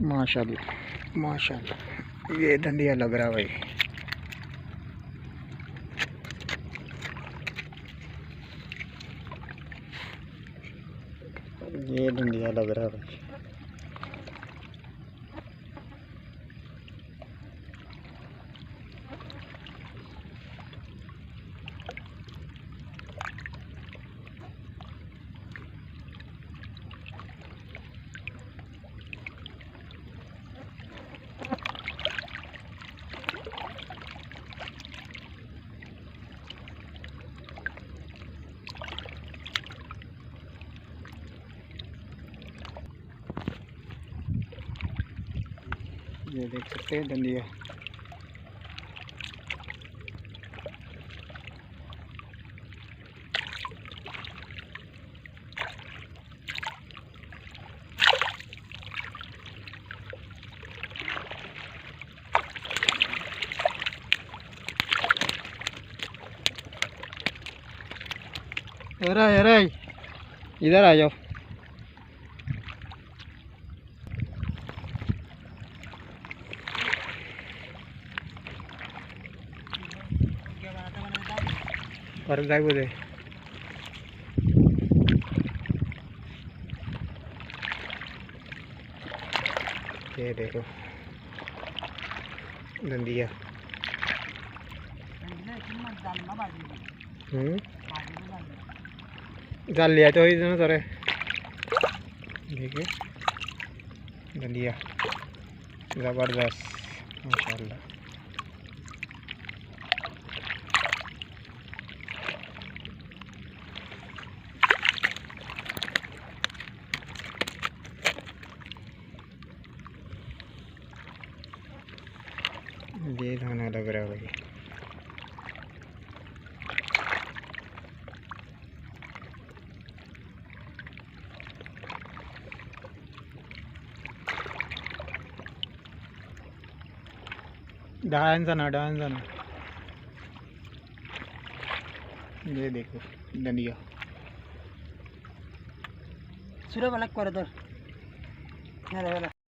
माशाल्लाह माशाल्लाह, ये धंधिया लग रहा भाई। ये धंधिया लग रहा भाई। ये देख सकते हैं धंधिया। अरे इधर आ जाओ। और जाए बोले ये देखो धंधिया। जाल लिया तो इधर सारे देखिए धंधिया ज़बरदस्त माशाल्लाह। ये खाना लग रहा है भाई। डांस ना ये देखो धनिया सूर्य वाला कर दो।